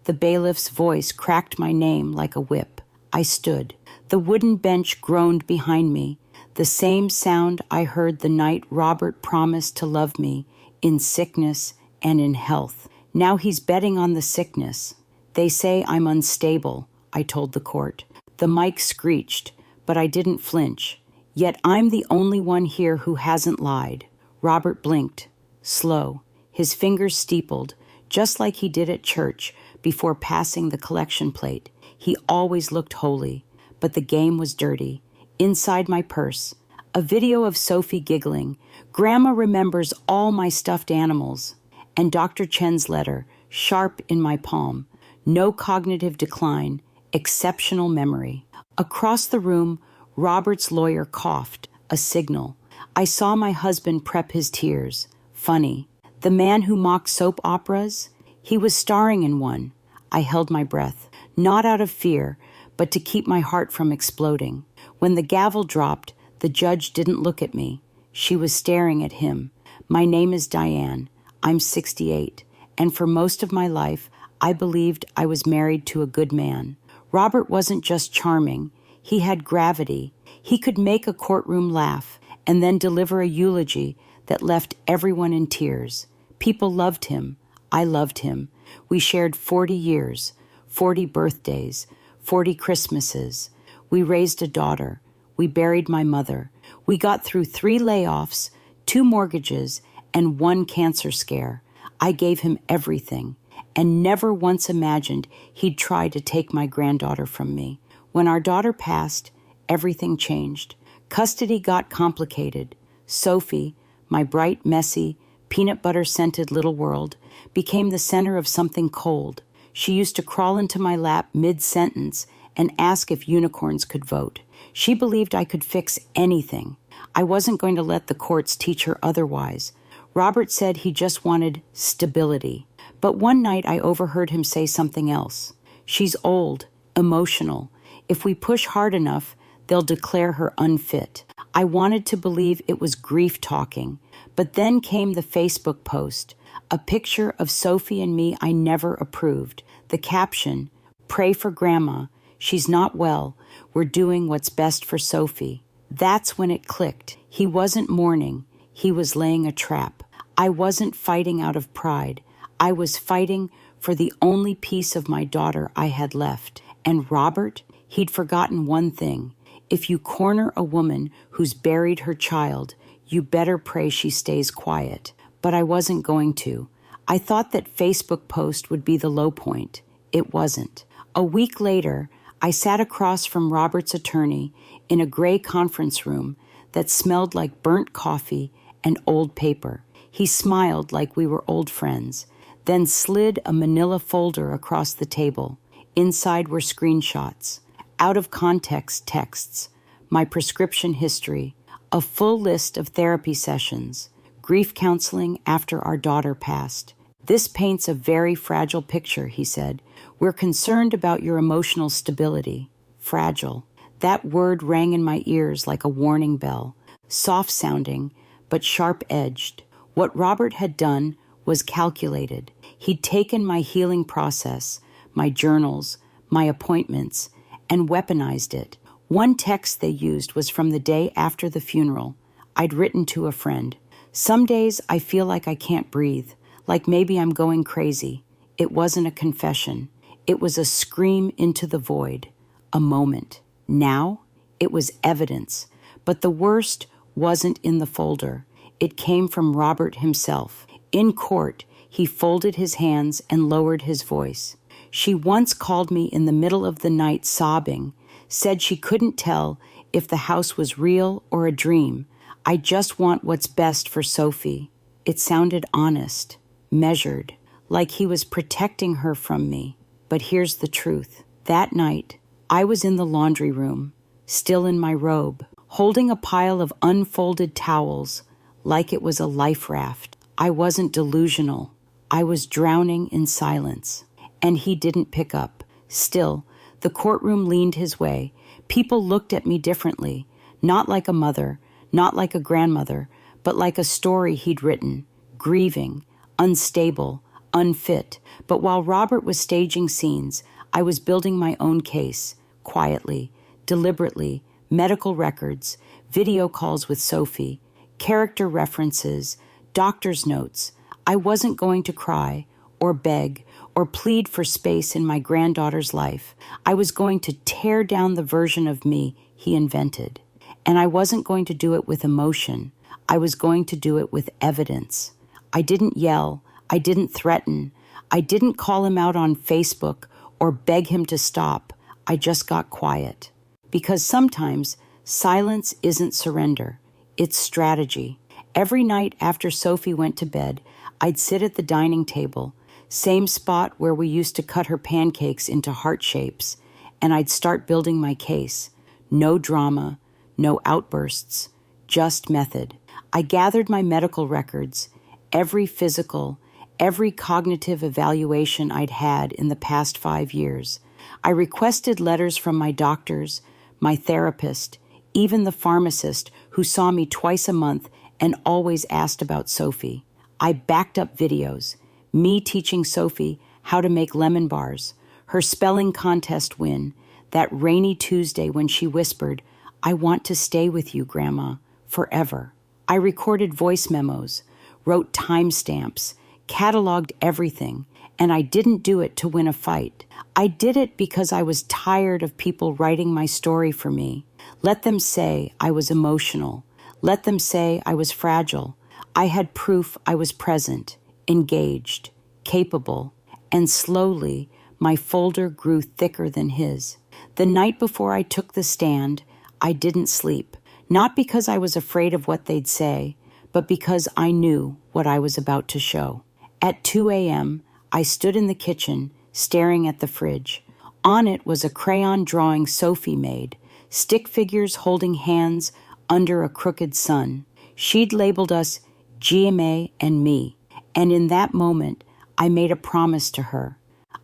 The bailiff's voice cracked my name like a whip. I stood. The wooden bench groaned behind me, the same sound I heard the night Robert promised to love me, in sickness and in health. Now he's betting on the sickness. They say I'm unstable, I told the court. The mic screeched, but I didn't flinch. Yet I'm the only one here who hasn't lied. Robert blinked, slow, his fingers steepled, just like he did at church before passing the collection plate. He always looked holy, but the game was dirty. Inside my purse, a video of Sophie giggling. Grandma remembers all my stuffed animals. And Dr. Chen's letter, sharp in my palm. No cognitive decline, exceptional memory. Across the room, Robert's lawyer coughed, a signal. I saw my husband prep his tears. Funny. The man who mocked soap operas? He was starring in one. I held my breath, not out of fear, but to keep my heart from exploding. When the gavel dropped, the judge didn't look at me. She was staring at him. My name is Diane. I'm 68, and for most of my life, I believed I was married to a good man. Robert wasn't just charming. He had gravity. He could make a courtroom laugh and then deliver a eulogy that left everyone in tears. People loved him. I loved him. We shared 40 years, 40 birthdays, 40 Christmases. We raised a daughter. We buried my mother. We got through 3 layoffs, 2 mortgages, and 1 cancer scare. I gave him everything, and never once imagined he'd try to take my granddaughter from me. When our daughter passed, everything changed. Custody got complicated. Sophie, my bright, messy, peanut butter-scented little world, became the center of something cold. She used to crawl into my lap mid-sentence and ask if unicorns could vote. She believed I could fix anything. I wasn't going to let the courts teach her otherwise. Robert said he just wanted stability. But one night I overheard him say something else. She's old, emotional. If we push hard enough, they'll declare her unfit. I wanted to believe it was grief talking. But then came the Facebook post, a picture of Sophie and me I never approved. The caption, "Pray for Grandma. She's not well. We're doing what's best for Sophie." That's when it clicked. He wasn't mourning. He was laying a trap. I wasn't fighting out of pride. I was fighting for the only piece of my daughter I had left. And Robert, he'd forgotten one thing. If you corner a woman who's buried her child, you better pray she stays quiet. But I wasn't going to. I thought that Facebook post would be the low point. It wasn't. A week later, I sat across from Robert's attorney in a gray conference room that smelled like burnt coffee and old paper. He smiled like we were old friends, then slid a manila folder across the table. Inside were screenshots, out-of-context texts, my prescription history, a full list of therapy sessions, grief counseling after our daughter passed. "This paints a very fragile picture," he said. "We're concerned about your emotional stability." Fragile. That word rang in my ears like a warning bell, soft-sounding, but sharp-edged. What Robert had done was calculated. He'd taken my healing process, my journals, my appointments, and weaponized it. One text they used was from the day after the funeral. I'd written to a friend, "Some days I feel like I can't breathe, like maybe I'm going crazy." It wasn't a confession. It was a scream into the void, a moment. Now, it was evidence. But the worst wasn't in the folder. It came from Robert himself. In court, he folded his hands and lowered his voice. "She once called me in the middle of the night sobbing, said she couldn't tell if the house was real or a dream. I just want what's best for Sophie." It sounded honest, measured, like he was protecting her from me. But here's the truth. That night, I was in the laundry room, still in my robe, holding a pile of unfolded towels like it was a life raft. I wasn't delusional. I was drowning in silence. And he didn't pick up. Still, the courtroom leaned his way. People looked at me differently, not like a mother, not like a grandmother, but like a story he'd written, grieving, unstable, unfit. But while Robert was staging scenes, I was building my own case, quietly, deliberately, medical records, video calls with Sophie, character references, doctor's notes. I wasn't going to cry or beg or plead for space in my granddaughter's life. I was going to tear down the version of me he invented. And I wasn't going to do it with emotion. I was going to do it with evidence. I didn't yell. I didn't threaten. I didn't call him out on Facebook or beg him to stop. I just got quiet. Because sometimes silence isn't surrender. It's strategy. Every night after Sophie went to bed, I'd sit at the dining table, same spot where we used to cut her pancakes into heart shapes, and I'd start building my case. No drama, no outbursts, just method. I gathered my medical records, every physical, every cognitive evaluation I'd had in the past 5 years. I requested letters from my doctors, my therapist, even the pharmacist who saw me twice a month and always asked about Sophie. I backed up videos, me teaching Sophie how to make lemon bars, her spelling contest win, that rainy Tuesday when she whispered, "I want to stay with you, Grandma, forever." I recorded voice memos, wrote timestamps, cataloged everything, and I didn't do it to win a fight. I did it because I was tired of people writing my story for me. Let them say I was emotional. Let them say I was fragile. I had proof I was present, engaged, capable, and slowly my folder grew thicker than his. The night before I took the stand, I didn't sleep, not because I was afraid of what they'd say, but because I knew what I was about to show. At 2 a.m., I stood in the kitchen, staring at the fridge. On it was a crayon drawing Sophie made, stick figures holding hands under a crooked sun. She'd labeled us GMA and me, and in that moment, I made a promise to her.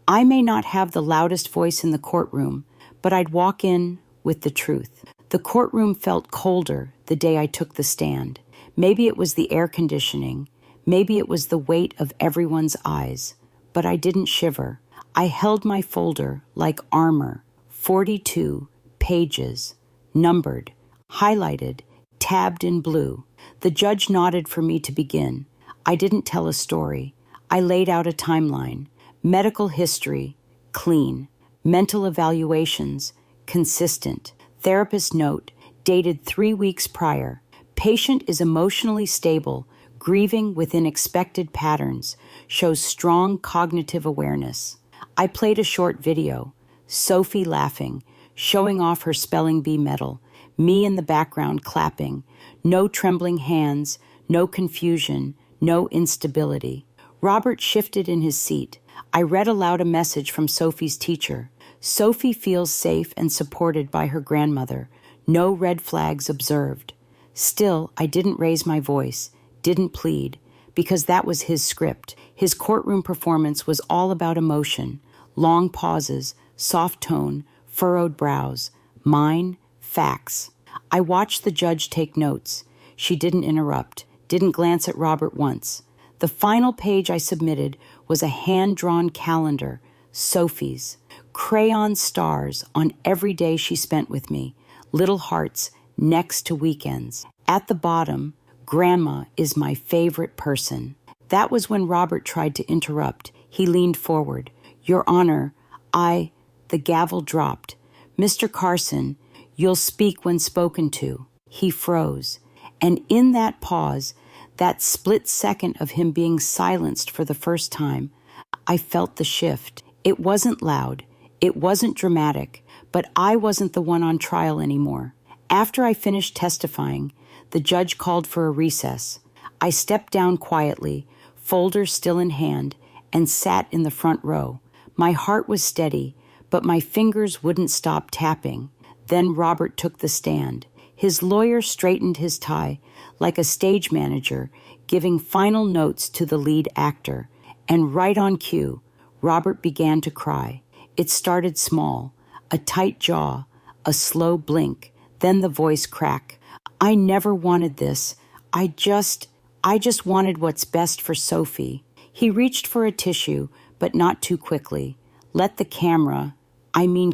I may not have the loudest voice in the courtroom, but I'd walk in with the truth. The courtroom felt colder the day I took the stand. Maybe it was the air conditioning. Maybe it was the weight of everyone's eyes. But I didn't shiver. I held my folder like armor, 42 pages, numbered, highlighted, tabbed in blue. The judge nodded for me to begin. I didn't tell a story. I laid out a timeline. Medical history, clean. Mental evaluations, consistent. Therapist note, dated 3 weeks prior. Patient is emotionally stable, grieving within expected patterns, shows strong cognitive awareness. I played a short video, Sophie laughing, showing off her spelling bee medal, me in the background clapping, no trembling hands, no confusion, no instability. Robert shifted in his seat. I read aloud a message from Sophie's teacher. Sophie feels safe and supported by her grandmother. No red flags observed. Still, I didn't raise my voice, didn't plead, because that was his script. His courtroom performance was all about emotion, long pauses, soft tone, furrowed brows. Mine, facts. I watched the judge take notes. She didn't interrupt, didn't glance at Robert once. The final page I submitted was a hand-drawn calendar, Sophie's. Crayon stars on every day she spent with me, little hearts next to weekends. At the bottom, Grandma is my favorite person. That was when Robert tried to interrupt. He leaned forward. Your Honor, the gavel dropped. Mr. Carson, you'll speak when spoken to. He froze. And in that pause, that split second of him being silenced for the first time, I felt the shift. It wasn't loud. It wasn't dramatic, but I wasn't the one on trial anymore. After I finished testifying, the judge called for a recess. I stepped down quietly, folder still in hand, and sat in the front row. My heart was steady, but my fingers wouldn't stop tapping. Then Robert took the stand. His lawyer straightened his tie, like a stage manager, giving final notes to the lead actor. And right on cue, Robert began to cry. It started small, a tight jaw, a slow blink, then the voice crack. I never wanted this. I just wanted what's best for Sophie. He reached for a tissue, but not too quickly. Let the camera,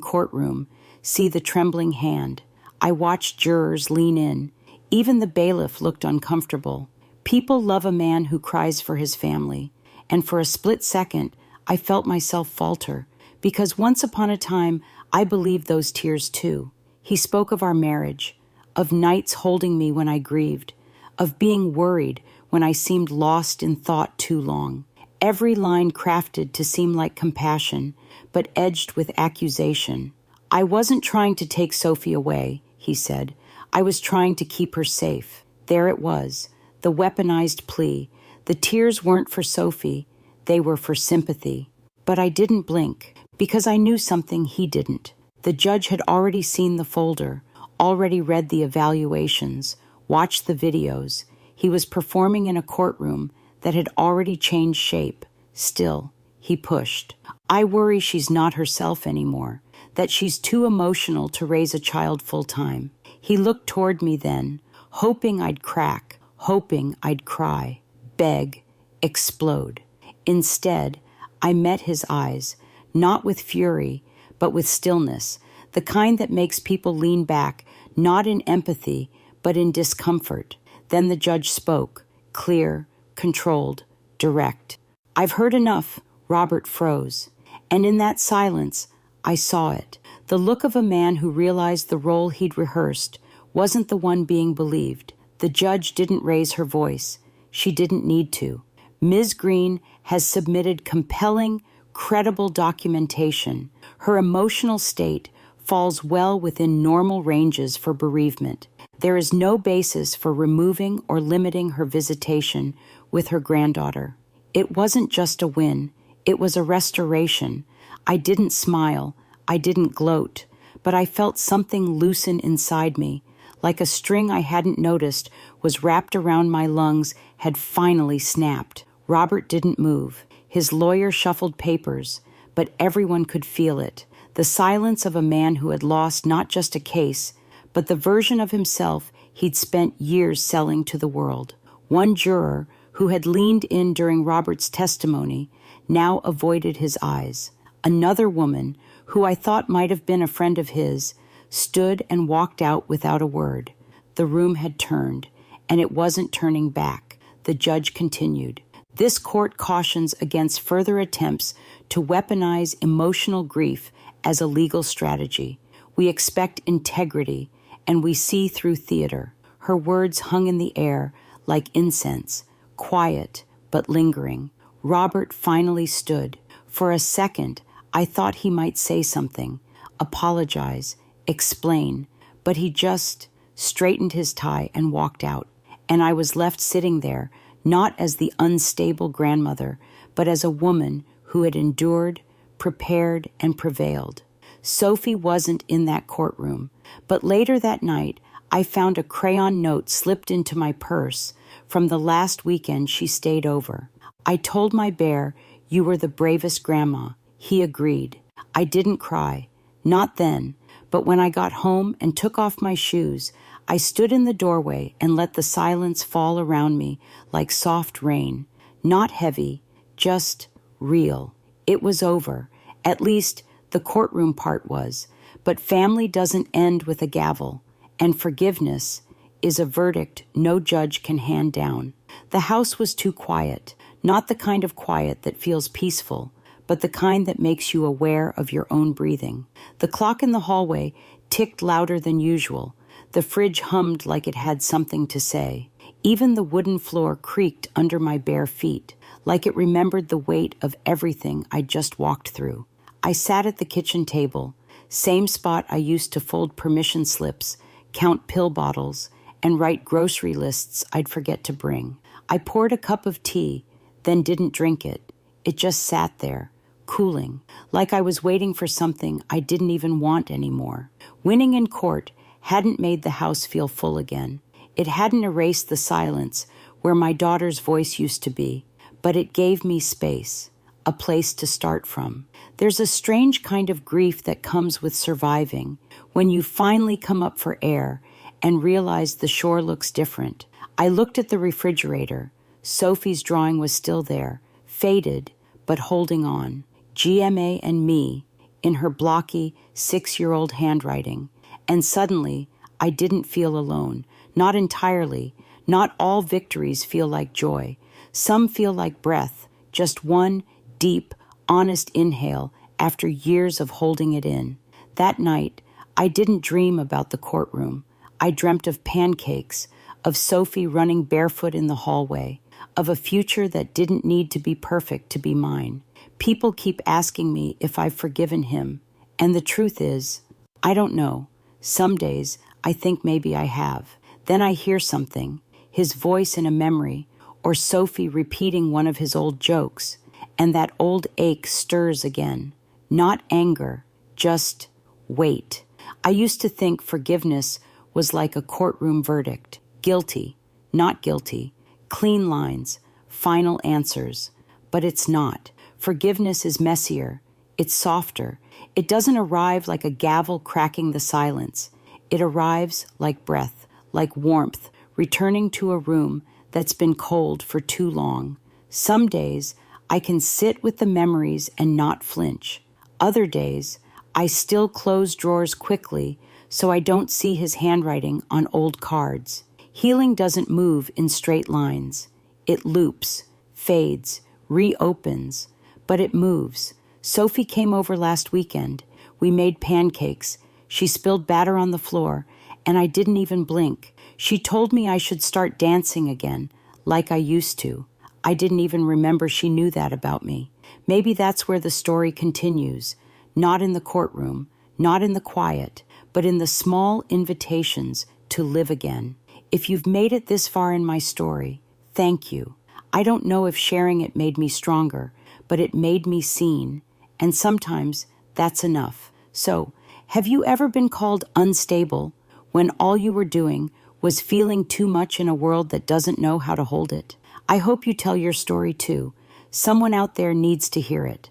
courtroom, see the trembling hand. I watched jurors lean in. Even the bailiff looked uncomfortable. People love a man who cries for his family. And for a split second, I felt myself falter, because once upon a time, I believed those tears too. He spoke of our marriage, of nights holding me when I grieved, of being worried when I seemed lost in thought too long. Every line crafted to seem like compassion, but edged with accusation. I wasn't trying to take Sophie away, he said. I was trying to keep her safe. There it was, the weaponized plea. The tears weren't for Sophie, they were for sympathy. But I didn't blink, because I knew something he didn't. The judge had already seen the folder, already read the evaluations, watched the videos. He was performing in a courtroom that had already changed shape. Still, he pushed. I worry she's not herself anymore, that she's too emotional to raise a child full-time. He looked toward me then, hoping I'd crack, hoping I'd cry, beg, explode. Instead, I met his eyes, not with fury, but with stillness, the kind that makes people lean back, not in empathy, but in discomfort. Then the judge spoke, clear, controlled, direct. I've heard enough. Robert froze. And in that silence, I saw it. The look of a man who realized the role he'd rehearsed wasn't the one being believed. The judge didn't raise her voice. She didn't need to. Ms. Green has submitted compelling, credible documentation. Her emotional state falls well within normal ranges for bereavement. There is no basis for removing or limiting her visitation with her granddaughter. It wasn't just a win. It was a restoration. I didn't smile. I didn't gloat. But I felt something loosen inside me, like a string I hadn't noticed was wrapped around my lungs had finally snapped. Robert didn't move. His lawyer shuffled papers, but everyone could feel it. The silence of a man who had lost not just a case, but the version of himself he'd spent years selling to the world. One juror, who had leaned in during Robert's testimony, now avoided his eyes. Another woman, who I thought might have been a friend of his, stood and walked out without a word. The room had turned, and it wasn't turning back. The judge continued. This court cautions against further attempts to weaponize emotional grief as a legal strategy. We expect integrity, and we see through theater. Her words hung in the air like incense, quiet but lingering. Robert finally stood. For a second, I thought he might say something, apologize, explain, but he just straightened his tie and walked out. And I was left sitting there, not as the unstable grandmother, but as a woman who had endured, prepared, and prevailed. Sophie wasn't in that courtroom, but later that night, I found a crayon note slipped into my purse from the last weekend she stayed over. I told my bear, "You were the bravest grandma." He agreed. I didn't cry. Not then, but when I got home and took off my shoes, I stood in the doorway and let the silence fall around me like soft rain. Not heavy, just real. It was over. At least the courtroom part was. But family doesn't end with a gavel, and forgiveness is a verdict no judge can hand down. The house was too quiet, not the kind of quiet that feels peaceful, but the kind that makes you aware of your own breathing. The clock in the hallway ticked louder than usual. The fridge hummed like it had something to say. Even the wooden floor creaked under my bare feet, like it remembered the weight of everything I'd just walked through. I sat at the kitchen table, same spot I used to fold permission slips, count pill bottles, and write grocery lists I'd forget to bring. I poured a cup of tea, then didn't drink it. It just sat there, cooling, like I was waiting for something I didn't even want anymore. Winning in court hadn't made the house feel full again. It hadn't erased the silence where my daughter's voice used to be, but it gave me space, a place to start from. There's a strange kind of grief that comes with surviving, when you finally come up for air and realize the shore looks different. I looked at the refrigerator. Sophie's drawing was still there, faded, but holding on. GMA and me, in her blocky 6-year-old handwriting. And suddenly, I didn't feel alone. Not entirely. Not all victories feel like joy. Some feel like breath, just one deep, honest inhale after years of holding it in. That night, I didn't dream about the courtroom. I dreamt of pancakes, of Sophie running barefoot in the hallway, of a future that didn't need to be perfect to be mine. People keep asking me if I've forgiven him, and the truth is, I don't know. Some days, I think maybe I have. Then I hear something, his voice in a memory, or Sophie repeating one of his old jokes, and that old ache stirs again. Not anger, just wait. I used to think forgiveness was like a courtroom verdict. Guilty, not guilty, clean lines, final answers. But it's not. Forgiveness is messier. It's softer. It doesn't arrive like a gavel cracking the silence. It arrives like breath, like warmth, returning to a room that's been cold for too long. Some days, I can sit with the memories and not flinch. Other days, I still close drawers quickly so I don't see his handwriting on old cards. Healing doesn't move in straight lines. It loops, fades, reopens, but it moves. Sophie came over last weekend. We made pancakes. She spilled batter on the floor, and I didn't even blink. She told me I should start dancing again, like I used to. I didn't even remember she knew that about me. Maybe that's where the story continues. Not in the courtroom, not in the quiet, but in the small invitations to live again. If you've made it this far in my story, thank you. I don't know if sharing it made me stronger, but it made me seen, and sometimes that's enough. So, have you ever been called unstable when all you were doing was feeling too much in a world that doesn't know how to hold it? I hope you tell your story too. Someone out there needs to hear it.